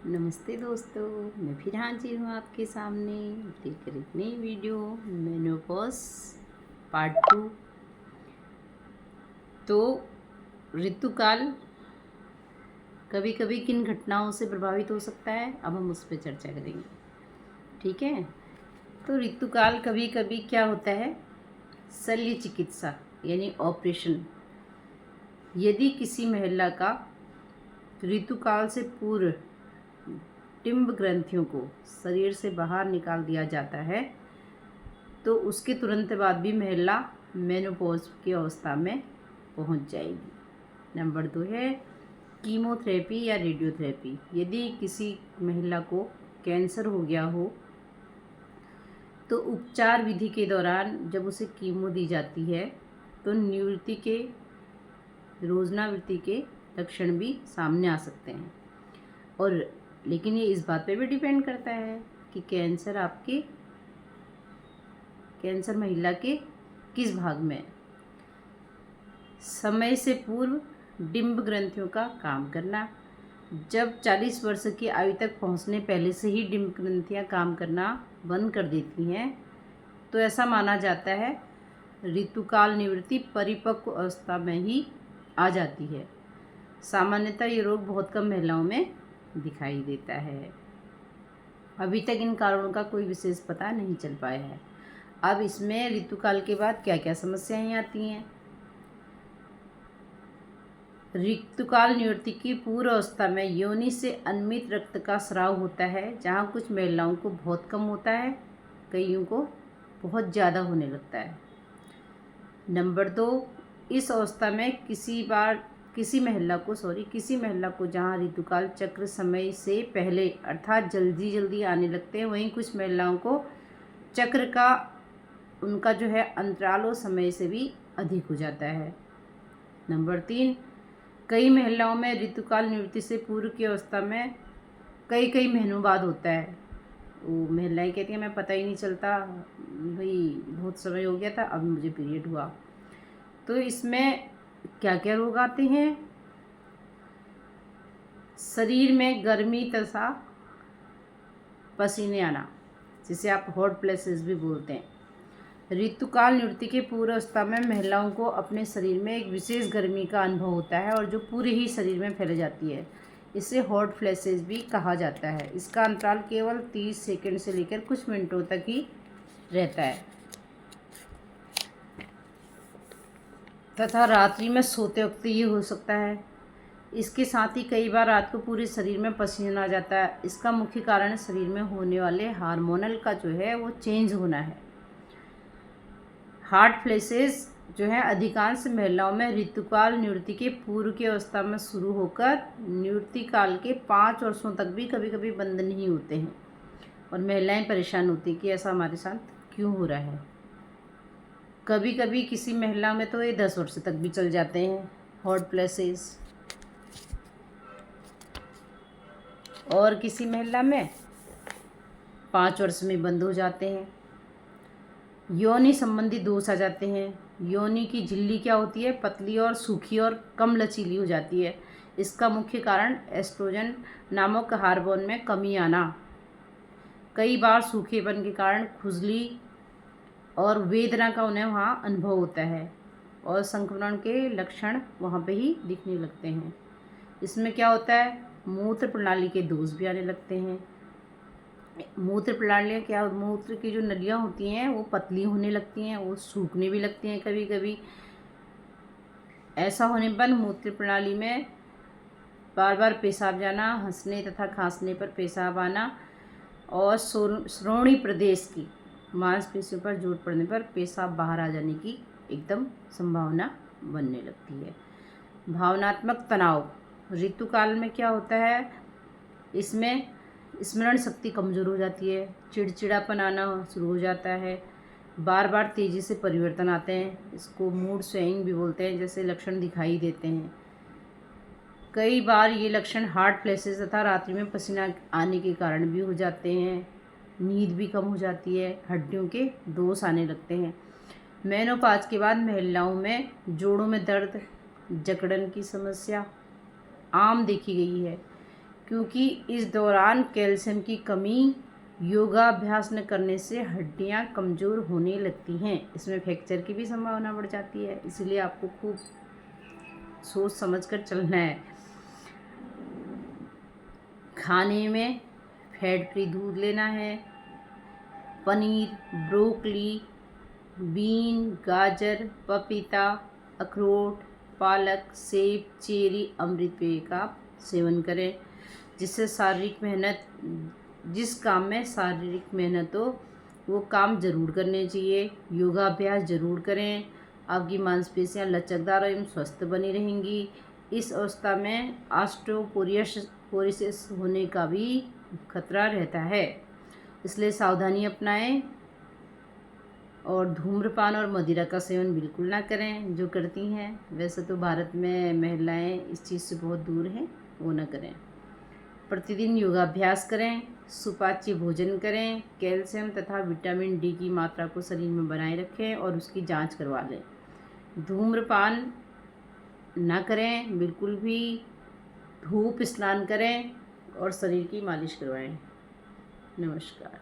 नमस्ते दोस्तों, मैं फिर हाजिर हूँ आपके सामने लेकर एक नई वीडियो मेनोपॉज पार्ट 2। तो ऋतुकाल कभी कभी किन घटनाओं से प्रभावित हो सकता है, अब हम उस पर चर्चा करेंगे। ठीक है। तो ऋतुकाल कभी कभी क्या होता है, शल्य चिकित्सा यानी ऑपरेशन। यदि किसी महिला का ऋतुकाल से पूर्व डिंब ग्रंथियों को शरीर से बाहर निकाल दिया जाता है तो उसके तुरंत बाद भी महिला मेनोपॉज की अवस्था में पहुंच जाएगी। नंबर 2 है कीमोथेरेपी या रेडियोथेरेपी। यदि किसी महिला को कैंसर हो गया हो तो उपचार विधि के दौरान जब उसे कीमो दी जाती है तो रोजनावृत्ति के लक्षण भी सामने आ सकते हैं। और लेकिन ये इस बात पे भी डिपेंड करता है कि कैंसर महिला के किस भाग में। समय से पूर्व डिंब ग्रंथियों का काम करना। जब 40 वर्ष की आयु तक पहुंचने पहले से ही डिंब ग्रंथियां काम करना बंद कर देती हैं तो ऐसा माना जाता है ऋतुकाल निवृत्ति परिपक्व अवस्था में ही आ जाती है। सामान्यतः ये रोग बहुत कम महिलाओं में दिखाई देता है। अभी तक इन कारणों का कोई विशेष पता नहीं चल पाया है। अब इसमें ऋतुकाल के बाद क्या क्या समस्याएं आती हैं। ऋतुकाल निवृत्ति की पूर्व अवस्था में योनि से अनियमित रक्त का स्राव होता है, जहाँ कुछ महिलाओं को बहुत कम होता है, कईयों को बहुत ज़्यादा होने लगता है। नंबर 2, इस अवस्था में किसी महिला को जहाँ ऋतुकाल चक्र समय से पहले अर्थात जल्दी आने लगते हैं, वहीं कुछ महिलाओं को चक्र का उनका जो है अंतराल और समय से भी अधिक हो जाता है। नंबर 3, कई महिलाओं में ऋतुकाल निवृत्ति से पूर्व की अवस्था में कई महीनों बाद होता है। वो महिलाएं कहती हैं मैं पता ही नहीं चलता, भाई बहुत समय हो गया था, अब मुझे पीरियड हुआ। तो इसमें क्या क्या रोग आते हैं। शरीर में गर्मी तथा पसीने आना, जिसे आप हॉट फ्लैशेस भी बोलते हैं। ऋतुकाल निवृत्ति के पूर्व अवस्था में महिलाओं को अपने शरीर में एक विशेष गर्मी का अनुभव होता है और जो पूरे ही शरीर में फैल जाती है। इसे हॉट फ्लैशेस भी कहा जाता है। इसका अंतराल केवल 30 सेकंड से लेकर कुछ मिनटों तक ही रहता है तथा रात्रि में सोते वक्त ये हो सकता है। इसके साथ ही कई बार रात को पूरे शरीर में पसीना आ जाता है। इसका मुख्य कारण शरीर में होने वाले हार्मोनल का जो है वो चेंज होना है। हॉट फ्लैशेस जो है अधिकांश महिलाओं में ऋतुकाल निवृत्ति के पूर्व की अवस्था में शुरू होकर निवृत्ति काल के 5 वर्षों तक भी कभी कभी बंद नहीं होते हैं और महिलाएं परेशान होती हैं कि ऐसा हमारे साथ क्यों हो रहा है। कभी कभी किसी महिला में तो ये 10 वर्ष तक भी चल जाते हैं हॉट फ्लैशेस, और किसी महिला में 5 वर्ष में बंद हो जाते हैं। योनि संबंधी दोष आ जाते हैं। योनि की झिल्ली क्या होती है, पतली और सूखी और कम लचीली हो जाती है। इसका मुख्य कारण एस्ट्रोजन नामक हार्मोन में कमी आना। कई बार सूखेपन के कारण खुजली और वेदना का उन्हें वहाँ अनुभव होता है और संक्रमण के लक्षण वहाँ पे ही दिखने लगते हैं। इसमें क्या होता है, मूत्र प्रणाली के दोष भी आने लगते हैं। मूत्र की जो नलियाँ होती हैं वो पतली होने लगती हैं, वो सूखने भी लगती हैं कभी कभी। ऐसा होने पर मूत्र प्रणाली में बार बार पेशाब जाना, हंसने तथा खांसने पर पेशाब आना और श्रोणि प्रदेश की मांसपेशियों पर चोट पड़ने पर पेशाब बाहर आ जाने की एकदम संभावना बनने लगती है। भावनात्मक तनाव ऋतुकाल में क्या होता है, इसमें स्मरण शक्ति कमज़ोर हो जाती है, चिड़चिड़ापन आना शुरू हो जाता है, बार बार तेज़ी से परिवर्तन आते हैं, इसको मूड स्विंग भी बोलते हैं, जैसे लक्षण दिखाई देते हैं। कई बार ये लक्षण हॉट फ्लैशेस तथा रात्रि में पसीना आने के कारण भी हो जाते हैं। नींद भी कम हो जाती है, हड्डियों के दोष आने लगते हैं। मेनोपॉज के बाद महिलाओं में जोड़ों में दर्द, जकड़न की समस्या आम देखी गई है, क्योंकि इस दौरान कैल्शियम की कमी योगाभ्यास न करने से हड्डियां कमज़ोर होने लगती हैं। इसमें फ्रैक्चर की भी संभावना बढ़ जाती है, इसलिए आपको खूब सोच समझ कर चलना है। खाने में फैट फ्री दूध लेना है। पनीर, ब्रोकली, बीन, गाजर, पपीता, अखरोट, पालक, सेब, चेरी, अमृत पेय का सेवन करें, जिससे जिस काम में शारीरिक मेहनत हो वो काम ज़रूर करने चाहिए। योगाभ्यास ज़रूर करें, आपकी मांसपेशियां लचकदार एवं स्वस्थ बनी रहेंगी। इस अवस्था में ऑस्टियोपोरोसिस होने का भी खतरा रहता है, इसलिए सावधानी अपनाएं और धूम्रपान और मदिरा का सेवन बिल्कुल ना करें। जो करती हैं, वैसे तो भारत में महिलाएं इस चीज़ से बहुत दूर हैं, वो ना करें। प्रतिदिन योगाभ्यास करें, सुपाच्य भोजन करें, कैल्शियम तथा विटामिन डी की मात्रा को शरीर में बनाए रखें और उसकी जांच करवा लें। धूम्रपान ना करें बिल्कुल भी, धूप स्नान करें और शरीर की मालिश करवाएं। नमस्कार।